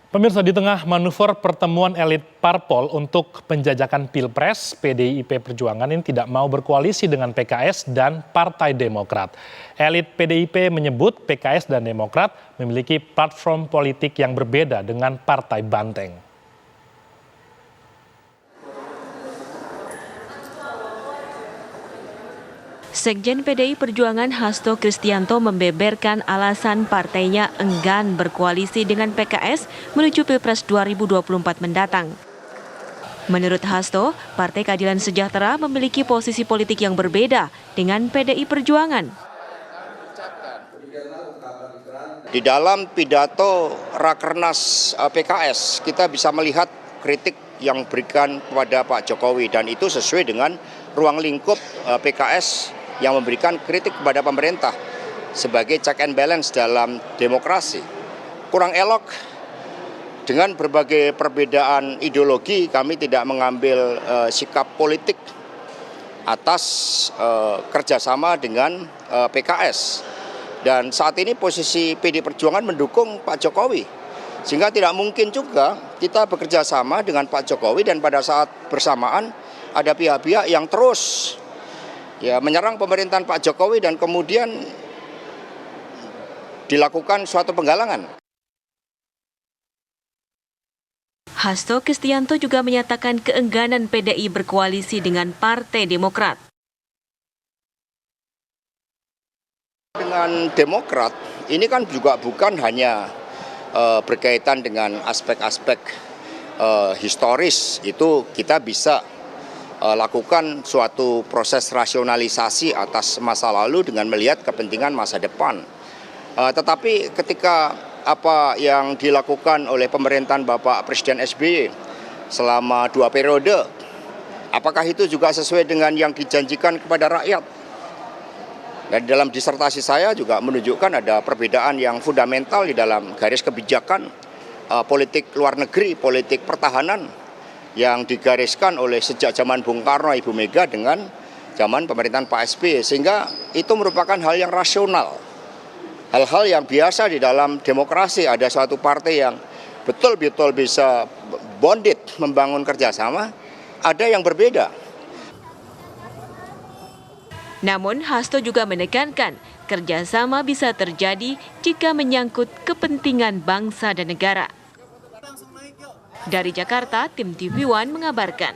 Pemirsa, di tengah manuver pertemuan elit parpol untuk penjajakan Pilpres, PDIP Perjuangan ini tidak mau berkoalisi dengan PKS dan Partai Demokrat. Elit PDIP menyebut PKS dan Demokrat memiliki platform politik yang berbeda dengan Partai Banteng. Sekjen PDI Perjuangan Hasto Kristianto membeberkan alasan partainya enggan berkoalisi dengan PKS menuju Pilpres 2024 mendatang. Menurut Hasto, Partai Keadilan Sejahtera memiliki posisi politik yang berbeda dengan PDI Perjuangan. Di dalam pidato Rakernas PKS, kita bisa melihat kritik yang diberikan kepada Pak Jokowi, dan itu sesuai dengan ruang lingkup PKS yang memberikan kritik kepada pemerintah sebagai check and balance dalam demokrasi. Kurang elok dengan berbagai perbedaan ideologi, kami tidak mengambil sikap politik atas kerjasama dengan PKS. Dan saat ini posisi PD Perjuangan mendukung Pak Jokowi, sehingga tidak mungkin juga kita bekerja sama dengan Pak Jokowi dan pada saat bersamaan ada pihak-pihak yang terus menyerang pemerintahan Pak Jokowi dan kemudian dilakukan suatu penggalangan. Hasto Kristianto juga menyatakan keengganan PDI berkoalisi dengan Partai Demokrat. Dengan Demokrat, ini kan juga bukan hanya berkaitan dengan aspek-aspek historis, itu kita bisa lakukan suatu proses rasionalisasi atas masa lalu dengan melihat kepentingan masa depan. Tetapi ketika apa yang dilakukan oleh pemerintahan Bapak Presiden SBY selama 2 periode, apakah itu juga sesuai dengan yang dijanjikan kepada rakyat? Dan dalam disertasi saya juga menunjukkan ada perbedaan yang fundamental di dalam garis kebijakan politik luar negeri, politik pertahanan yang digariskan oleh sejak zaman Bung Karno, Ibu Mega dengan zaman pemerintahan Pak SBY, sehingga itu merupakan hal yang rasional. Hal-hal yang biasa di dalam demokrasi, ada suatu partai yang betul-betul bisa bonded membangun kerjasama, ada yang berbeda. Namun Hasto juga menekankan kerjasama bisa terjadi jika menyangkut kepentingan bangsa dan negara. Dari Jakarta, tim TV One mengabarkan.